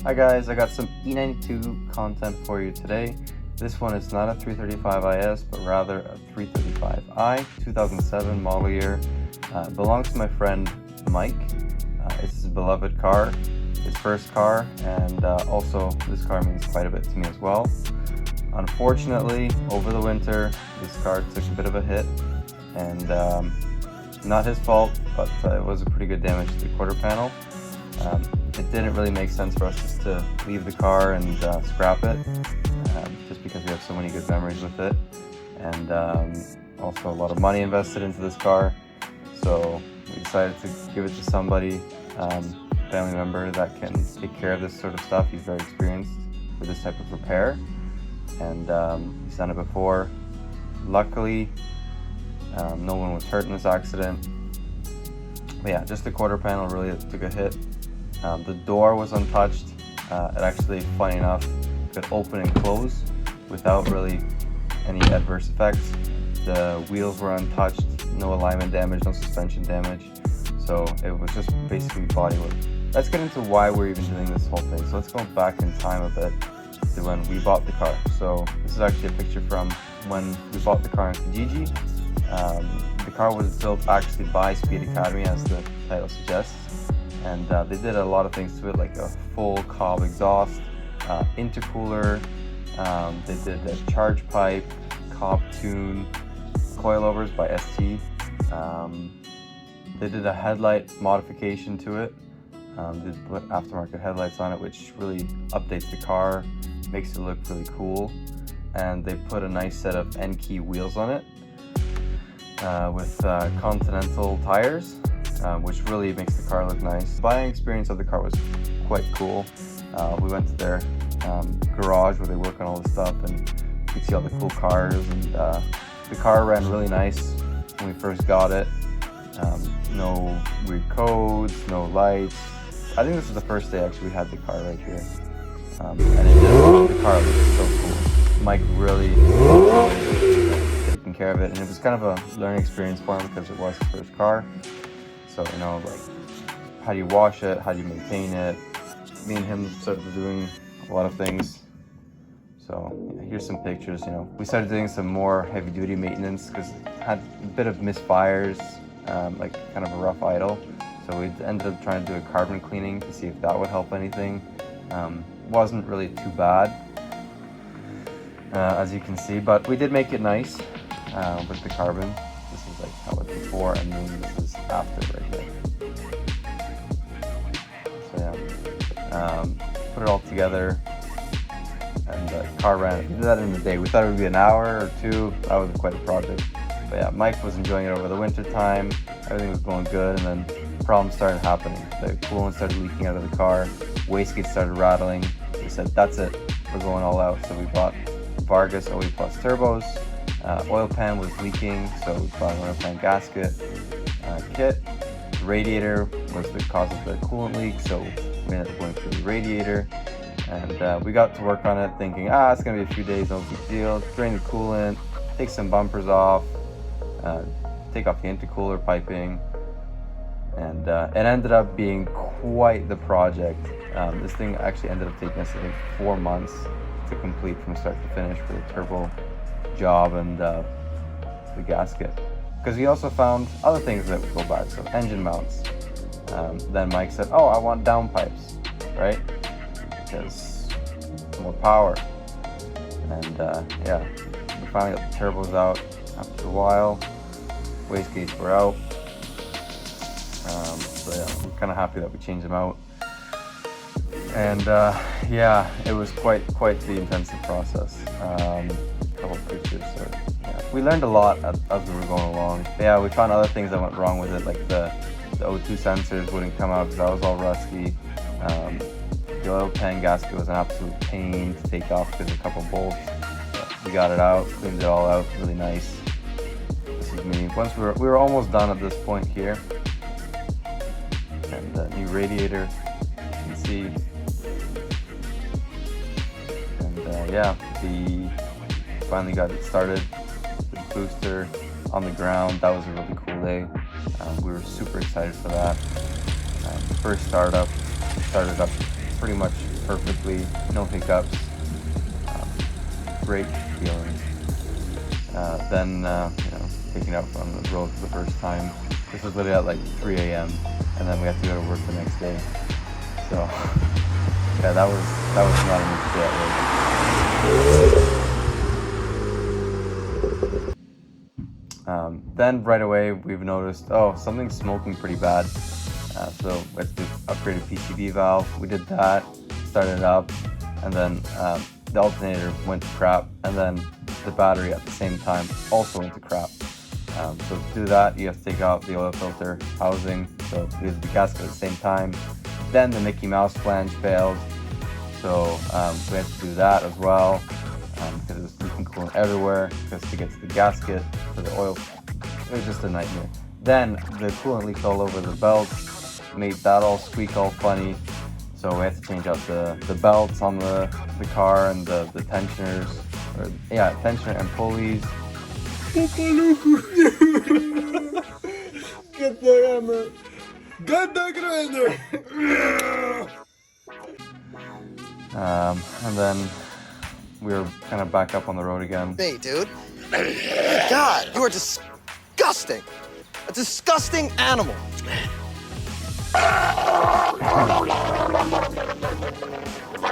Hi guys, I got some E92 content for you today. This one is not a 335IS, but rather a 335i 2007 model year. Belongs to my friend Mike. It's his beloved car, his first car, and also this car means quite a bit to me as well. Unfortunately, over the winter, this car took a bit of a hit, and not his fault, but it was a pretty good damage to the quarter panel. It didn't really make sense for us just to leave the car and scrap it, just because we have so many good memories with it, and also a lot of money invested into this car. So we decided to give it to somebody, family member that can take care of this sort of stuff. He's very experienced with this type of repair, and he's done it before. Luckily, no one was hurt in this accident. But yeah, just the quarter panel really took a hit. The door was untouched. It actually, funny enough, could open and close without really any adverse effects. The wheels were untouched, no alignment damage, no suspension damage. So it was just basically bodywork. Let's get into why we're even doing this whole thing. So let's go back in time a bit to when we bought the car. So this is actually a picture from when we bought the car in Kijiji. The car was built actually by Speed Academy, as the title suggests. And they did a lot of things to it, like a full Cobb exhaust, intercooler, they did a charge pipe, Cobb tune, coilovers by ST. They did a headlight modification to it. They put aftermarket headlights on it, which really updates the car, makes it look really cool. And they put a nice set of Enkei wheels on it with Continental tires. Which really makes the car look nice. The buying experience of the car was quite cool. We went to their garage where they work on all the stuff, and you could see all the cool cars, and the car ran really nice when we first got it. No weird codes, no lights. I think this is the first day actually we had the car right here. And the car looked so cool. Mike really taking care of it, and it was kind of a learning experience for him because it was his first car. So, you know, like, how do you wash it? How do you maintain it? Me and him started doing a lot of things. So, yeah, here's some pictures, you know. We started doing some more heavy-duty maintenance because it had a bit of misfires, like kind of a rough idle. So we ended up trying to do a carbon cleaning to see if that would help anything. Wasn't really too bad, as you can see, but we did make it nice with the carbon. This is like how it before, and then this is after right here. So yeah, put it all together, and the car ran. We did that in the day. We thought it would be an hour or two. That was quite a project. But yeah, Mike was enjoying it over the winter time. Everything was going good, and then problems started happening. The coolant started leaking out of the car. Wastegate started rattling. We said, that's it. We're going all out. So we bought Vargas OE Plus turbos. Oil pan was leaking, so we bought an oil pan gasket kit. The radiator was the cause of the coolant leak, so we ended up going through the radiator. And we got to work on it thinking, it's going to be a few days, no big deal. Drain the coolant, take some bumpers off, take off the intercooler piping. And it ended up being quite the project. This thing actually ended up taking us, I think, 4 months to complete from start to finish for the turbo job and the gasket, because we also found other things that would go bad, so engine mounts. Then Mike said, I want downpipes, right, because more power. And yeah, we finally got the turbos out after a while. Wastegates were out, so yeah, we're kind of happy that we changed them out. And yeah, it was quite the intensive process. Couple pictures, so yeah, we learned a lot as we were going along. But yeah, we found other things that went wrong with it, like the O2 sensors wouldn't come out because that was all rusty. The oil pan gasket was an absolute pain to take off because of a couple bolts. But we got it out, cleaned it all out, really nice. This is me. Once we were almost done at this point here. And the new radiator, you can see. And yeah, finally got it started. The booster on the ground. That was a really cool day. We were super excited for that. The first started up pretty much perfectly, no hiccups. Great feeling. Then, taking out on the road for the first time. This was literally at like 3 a.m. and then we had to go to work the next day. So, yeah, that was not an easy day at work. Then right away we've noticed, something's smoking pretty bad. So we had to upgrade a PCV valve. We did that, started it up, and then the alternator went to crap, and then the battery at the same time also went to crap. So to do that, you have to take out the oil filter housing. So we did the gasket at the same time. Then the Mickey Mouse flange failed. So we had to do that as well because it was leaking coolant everywhere. Because to get to the gasket for the oil, it was just a nightmare. Then the coolant leaked all over the belts, made that all squeak all funny. So we had to change out the belts on the car and the tensioners, tensioner and pulleys. Get the hammer! Get the grinder! And then we were kind of back up on the road again. Hey, dude. God, you are disgusting. A disgusting animal.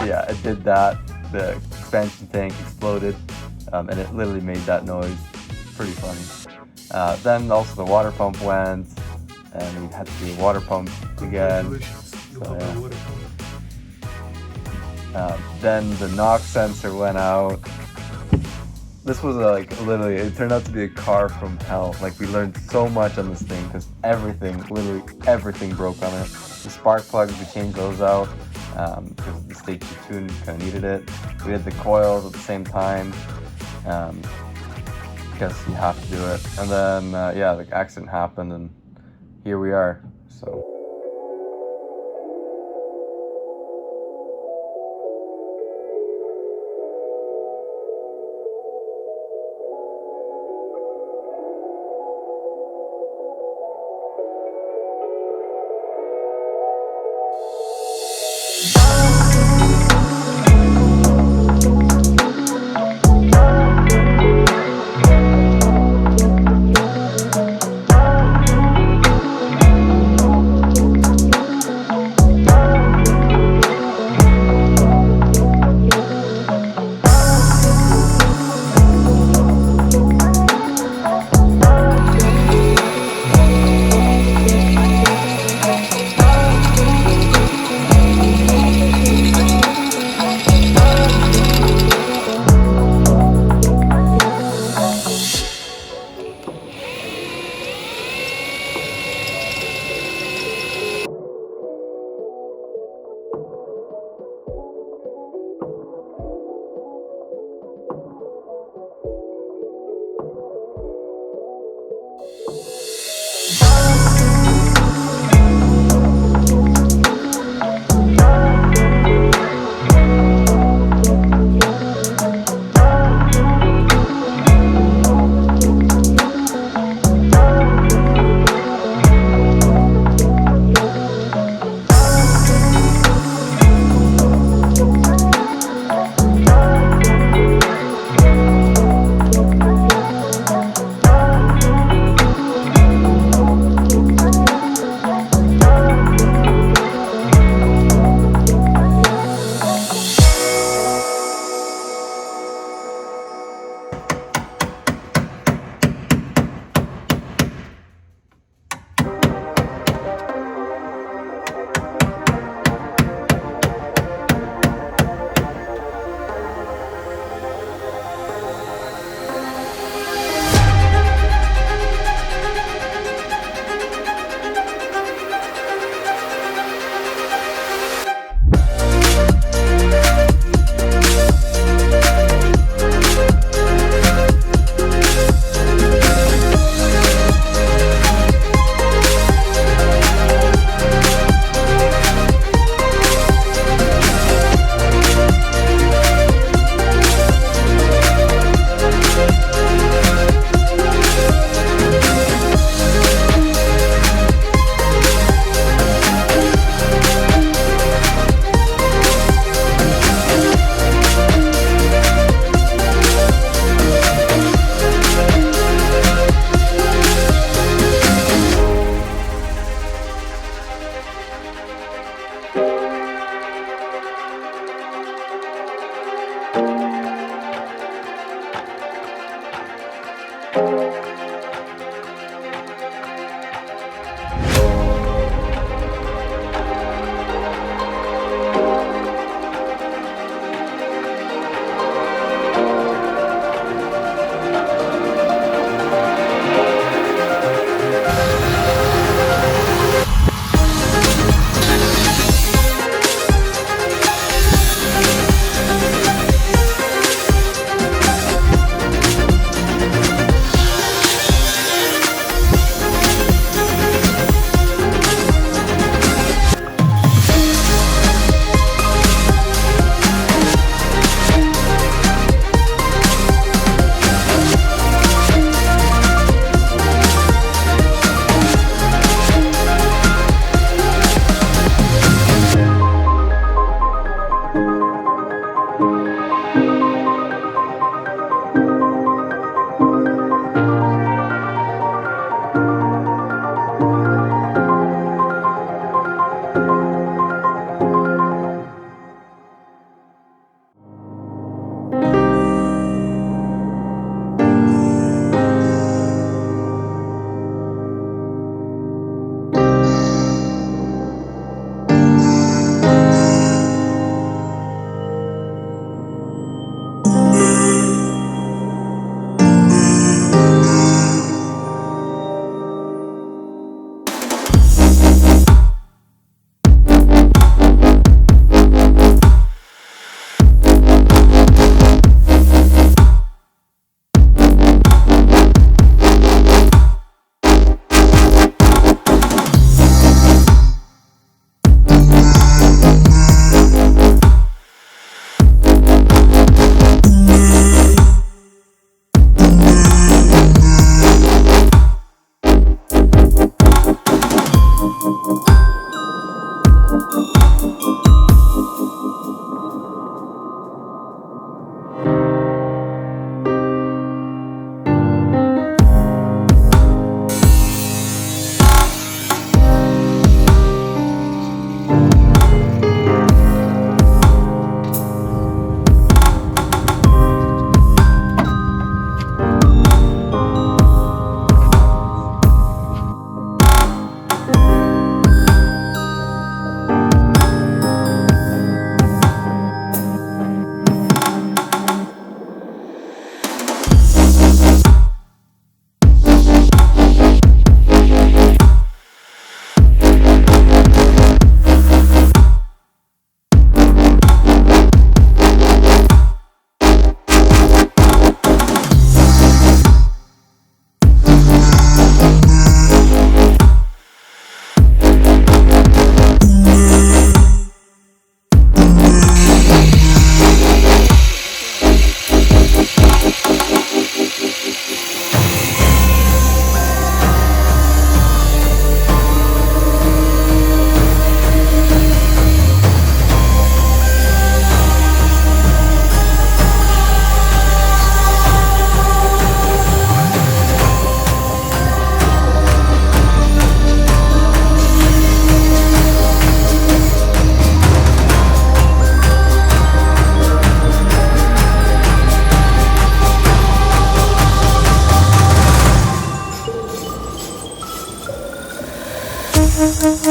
Yeah, it did that. The expansion tank exploded, and it literally made that noise. Pretty funny. Then also the water pump went, and we had to do a water pump again. So, yeah. Then the NOx sensor went out. This was literally, it turned out to be a car from hell. Like, we learned so much on this thing because literally everything broke on it. The spark plugs, we changed those out because the stage 2 tune kind of needed it. We had the coils at the same time because you have to do it. And then, the accident happened and here we are, so. Just let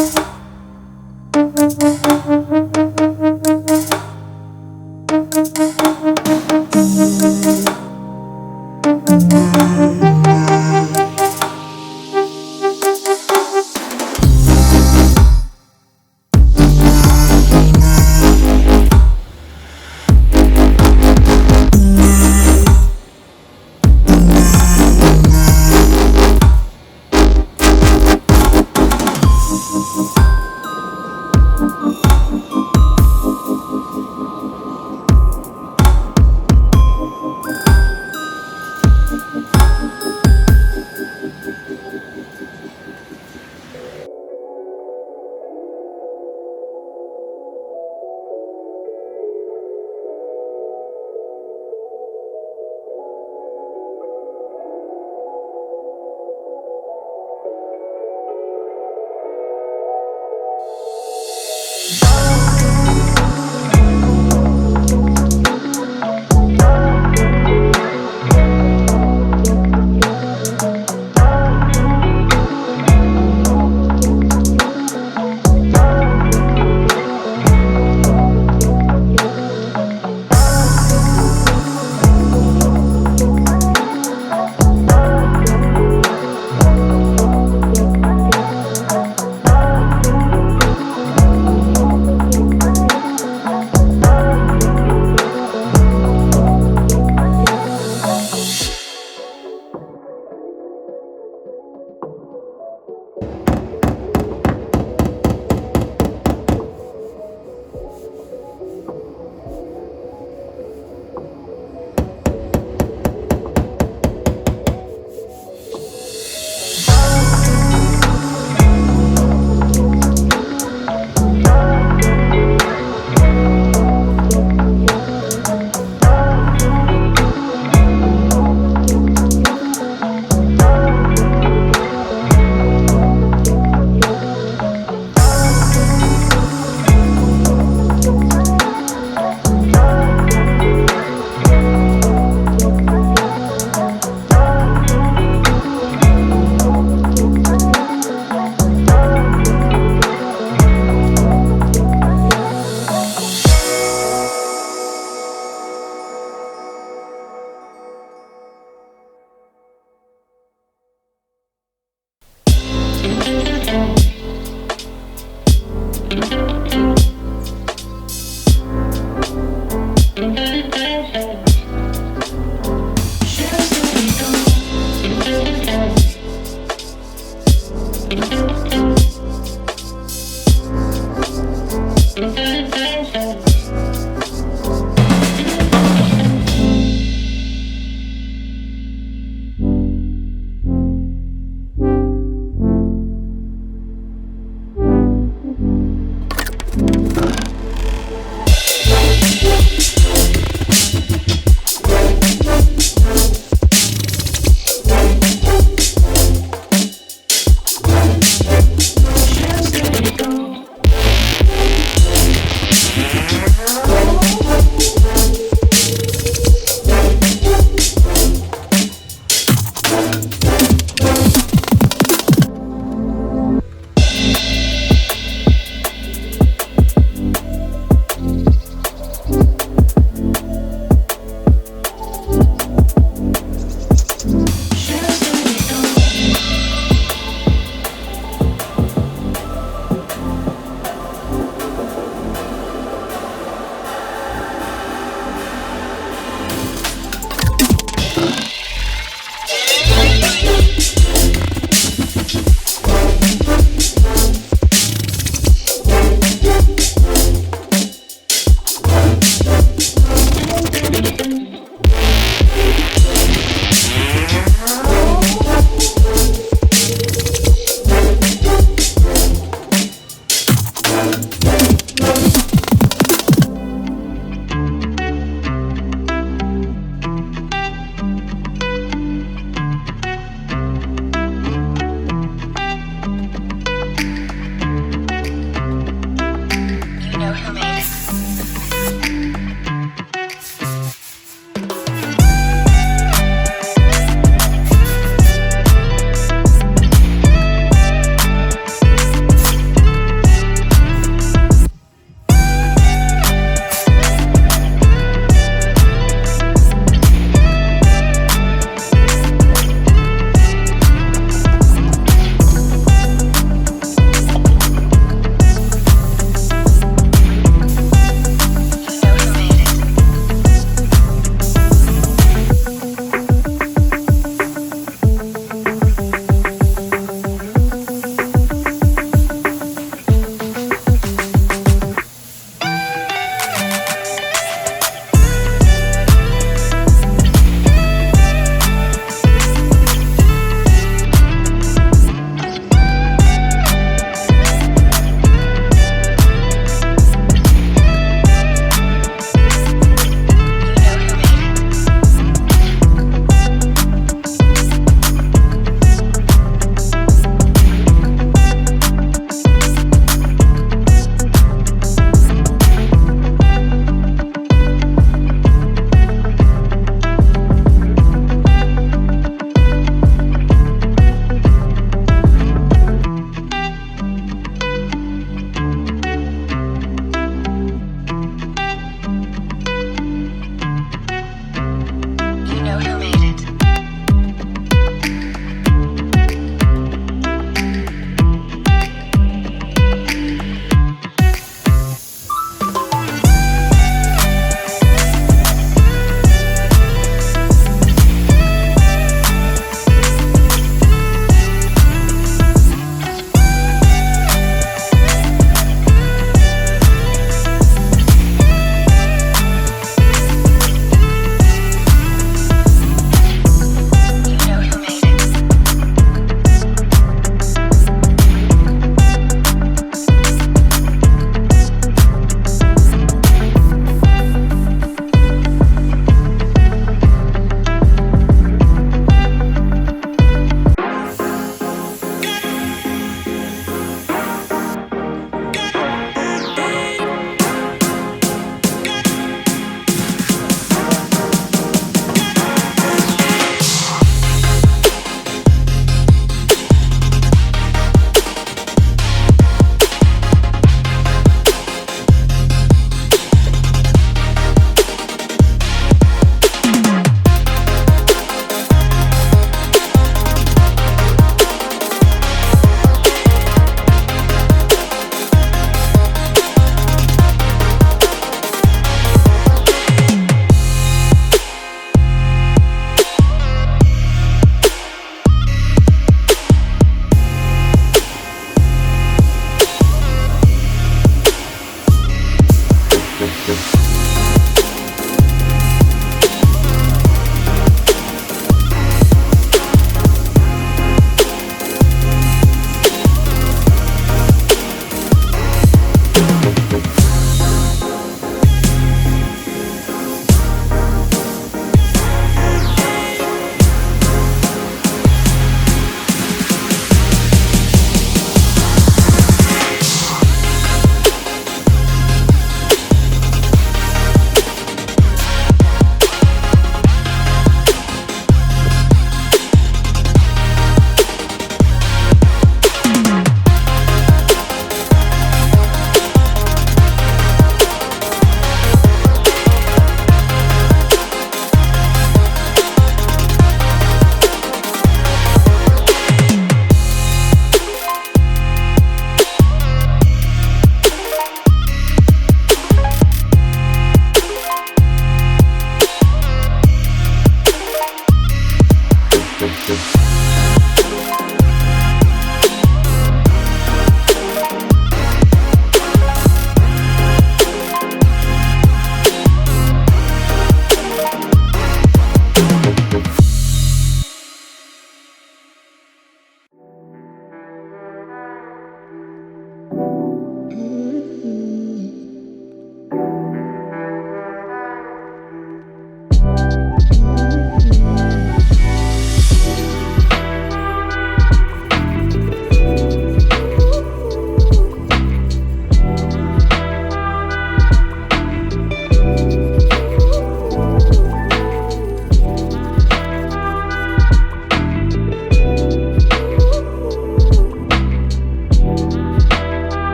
me go.